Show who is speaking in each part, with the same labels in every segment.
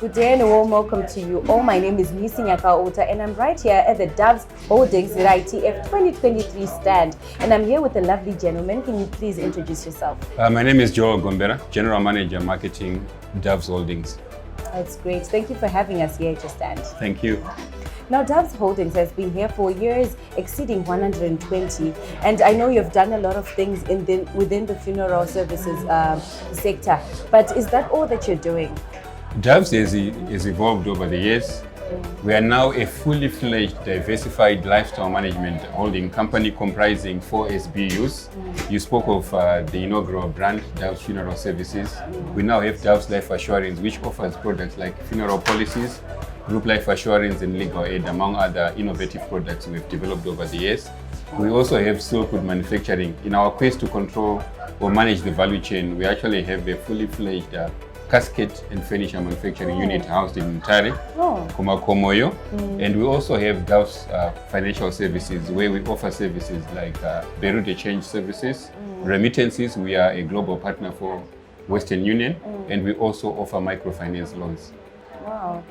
Speaker 1: Good day and a warm welcome to you all. My name is Nisi Nyakaota and I'm right here at the Doves Holdings ZITF 2023 stand. And I'm here with a lovely gentleman. Can you please introduce yourself?
Speaker 2: My name is Joel Gombera, General Manager Marketing, Doves Holdings.
Speaker 1: That's great. Thank you for having us here at your stand.
Speaker 2: Thank you.
Speaker 1: Now, Doves Holdings has been here for years, exceeding 120. And I know you've done a lot of things within the funeral services sector. But is that all that you're doing?
Speaker 2: Doves has evolved over the years. We are now a fully fledged, diversified lifestyle management holding company comprising 4 SBUs. You spoke of the inaugural brand, Doves Funeral Services. We now have Doves Life Assurance, which offers products like funeral policies, group life assurance, and legal aid, among other innovative products we've developed over the years. We also have Silkwood Manufacturing. In our quest to control or manage the value chain, we actually have a fully fledged casket and furniture manufacturing unit housed in Ntare, Komoyo. And we also have Doves Financial Services, where we offer services like Beirut exchange services, remittances. We are a global partner for Western Union, and we also offer microfinance loans.
Speaker 1: Wow.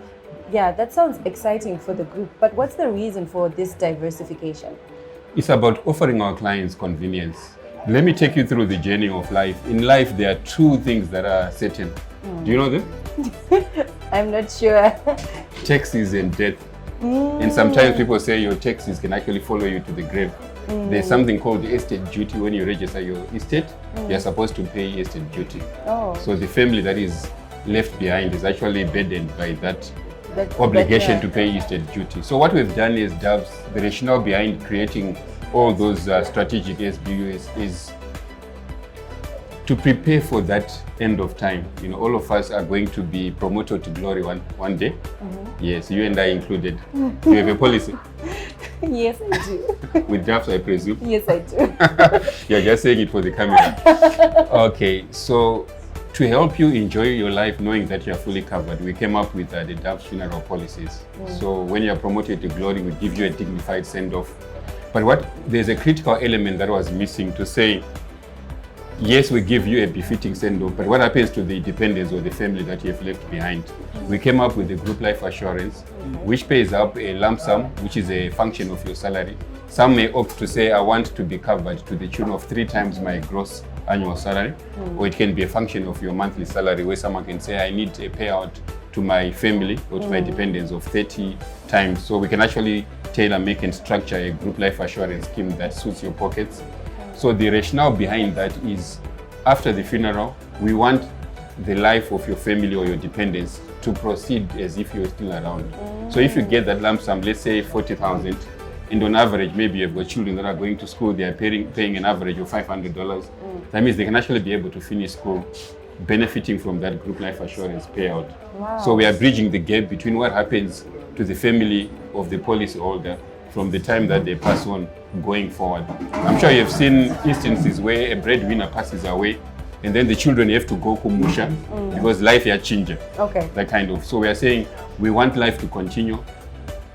Speaker 1: Yeah, that sounds exciting for the group. But what's the reason for this diversification?
Speaker 2: It's about offering our clients convenience. Let me take you through the journey of life. In life, there are 2 things that are certain. Do you know them?
Speaker 1: I'm not sure.
Speaker 2: Taxes and death. And sometimes people say your taxes can actually follow you to the grave. There's something called estate duty. When you register your estate, you're supposed to pay estate duty. So the family that is left behind is actually burdened by that obligation to pay estate duty. So what we've done is Doves, the rationale behind creating all those strategic SBUs is to prepare for that end of time. You know, all of us are going to be promoted to glory one day. Yes, you and I included. Do you have a policy?
Speaker 1: Yes, I do.
Speaker 2: With Doves, I presume?
Speaker 1: Yes, I do.
Speaker 2: You're just saying it for the camera. Okay, so to help you enjoy your life knowing that you're fully covered, we came up with the Doves funeral policies. So when you're promoted to glory, we give you a dignified send-off. But there's a critical element that was missing to say, yes, we give you a befitting send-off, but what happens to the dependents or the family that you have left behind? We came up with the group life assurance, which pays up a lump sum, which is a function of your salary. Some may opt to say, I want to be covered to the tune of 3 times my gross annual salary, or it can be a function of your monthly salary, where someone can say, I need a payout to my family or to my dependents of 30 times. So we can actually tailor make and structure a group life assurance scheme that suits your pockets. So the rationale behind that is, after the funeral, we want the life of your family or your dependents to proceed as if you're still around. So if you get that lump sum, let's say 40,000, and on average, maybe you've got children that are going to school, they are paying an average of $500. That means they can actually be able to finish school benefiting from that group life assurance payout. So we are bridging the gap between what happens to the family of the policyholder from the time that they pass on going forward. I'm sure you've seen instances where a breadwinner passes away and then the children have to go kumusha because life is changing. That kind of. So we are saying we want life to continue.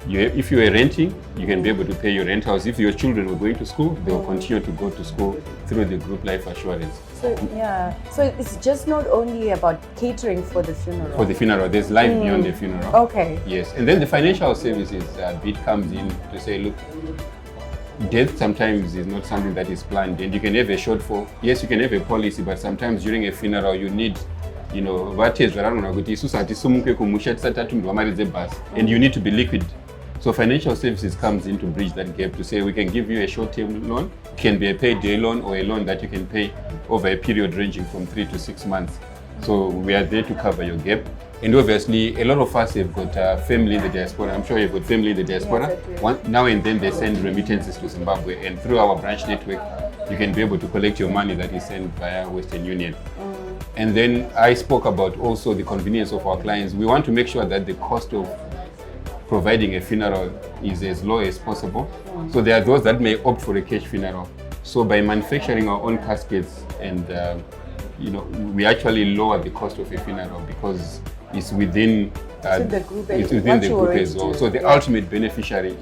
Speaker 2: If you are renting, you can be able to pay your rent house. If your children were going to school, they will continue to go to school through the group life assurance.
Speaker 1: So so it's just not only about catering for the funeral.
Speaker 2: For the funeral, there's life beyond the funeral. Yes, and then the financial services bit comes in to say, look, death sometimes is not something that is planned, and you can have a shortfall. Yes, you can have a policy, but sometimes during a funeral you need, you know, and you need to be liquid. So financial services comes in to bridge that gap to say we can give you a short-term loan, it can be a payday loan or a loan that you can pay over a period ranging from 3 to 6 months. So we are there to cover your gap. And obviously, a lot of us have got family in the diaspora. I'm sure you've got family in the diaspora. Now and then they send remittances to Zimbabwe, and through our branch network, you can be able to collect your money that is sent via Western Union. And then I spoke about also the convenience of our clients. We want to make sure that the cost of providing a funeral is as low as possible. So there are those that may opt for a cash funeral. So by manufacturing our own caskets, and we actually lower the cost of a funeral because it's within
Speaker 1: the group,
Speaker 2: it's within the group as well. So the ultimate beneficiary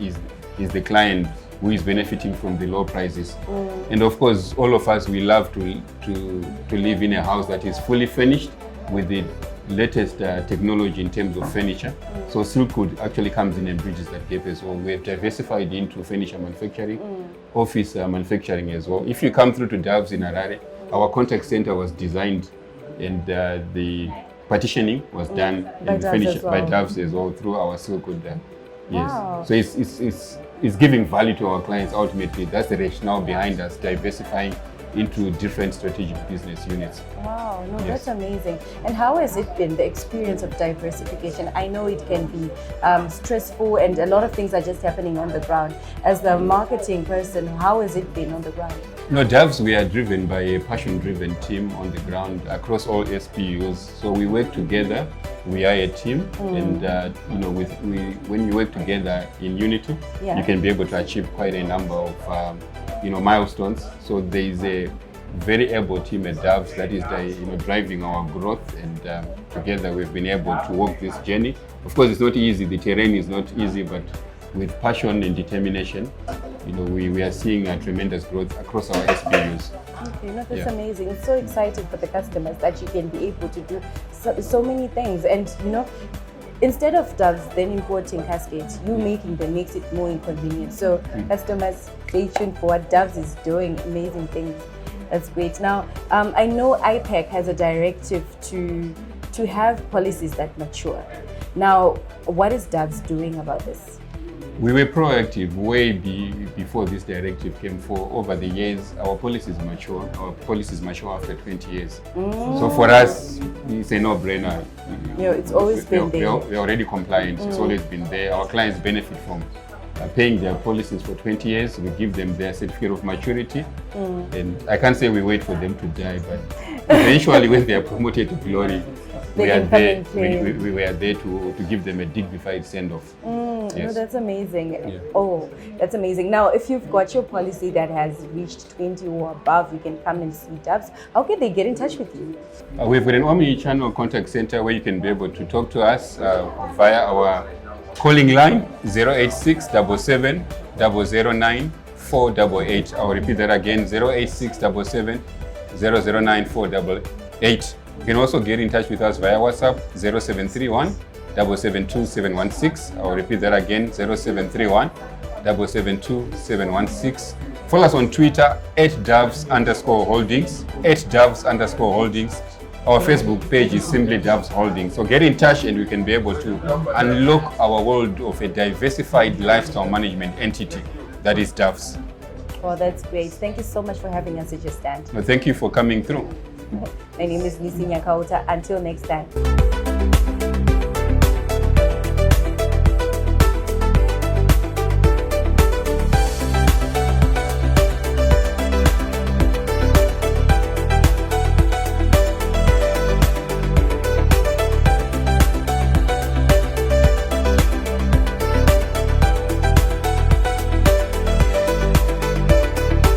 Speaker 2: is the client who is benefiting from the low prices. And of course, all of us, we love to live in a house that is fully furnished with the latest technology in terms of furniture. So Silkwood actually comes in and bridges that gap as well. We've diversified into furniture manufacturing, office manufacturing as well. If you come through to Doves in Harare, our contact center was designed, and the partitioning was done
Speaker 1: by
Speaker 2: and
Speaker 1: Doves
Speaker 2: finished
Speaker 1: as well.
Speaker 2: by Doves as well through our Silkwood. Yes.
Speaker 1: Wow.
Speaker 2: So it's giving value to our clients ultimately. That's the rationale behind us diversifying into different strategic business units.
Speaker 1: Wow, no,
Speaker 2: Yes.
Speaker 1: that's amazing. And how has it been, the experience of diversification? I know it can be stressful, and a lot of things are just happening on the ground. As the marketing person, how has it been on the ground?
Speaker 2: No, Doves, we are driven by a passion-driven team on the ground across all SPUs. So we work together. We are a team, and when you work together in unity,
Speaker 1: Yeah.
Speaker 2: you can be able to achieve quite a number of milestones. So there is a very able team at Doves that is driving our growth, and together we've been able to walk this journey. Of course, it's not easy. The terrain is not easy, but with passion and determination, we are seeing a tremendous growth across our SPUs.
Speaker 1: Okay, no, that's
Speaker 2: Yeah.
Speaker 1: amazing. It's so exciting for the customers that you can be able to do so many things. And instead of Doves then importing caskets, you making them makes it more inconvenient. So customers, stay tuned for what Doves is doing. Amazing things. That's great. Now, I know IPAC has a directive to have policies that mature. Now, what is Doves doing about this?
Speaker 2: We were proactive way before this directive came. For over the years, our policies mature. Our policies mature after 20 years. So for us, it's a no-brainer.
Speaker 1: It's always been there.
Speaker 2: We're already compliant. It's always been there. Our clients benefit from paying their policies for 20 years. We give them their certificate of maturity. And I can't say we wait for them to die, but eventually when they are promoted to glory, we are there. We were there to give them a dignified send-off.
Speaker 1: No, that's amazing.
Speaker 2: Yeah.
Speaker 1: Oh, that's amazing. Now, if you've got your policy that has reached 20 or above, you can come and see Doves. How can they get in touch with you?
Speaker 2: We've got an omni-channel contact center where you can be able to talk to us via our calling line 086 77 009 488. I'll repeat that again, 086 77 009 488. You can also get in touch with us via WhatsApp 0731 772 716. I'll repeat that again, 0731 772 716. Follow us on Twitter @Doves_Holdings, @Doves_Holdings. Our Facebook page is simply Doves Holdings. So get in touch and we can be able to unlock our world of a diversified lifestyle management entity that is Doves.
Speaker 1: Well, that's great. Thank you so much for having us at your stand.
Speaker 2: No, thank you for coming through.
Speaker 1: My name is Lisi Nyakauta. Until next time.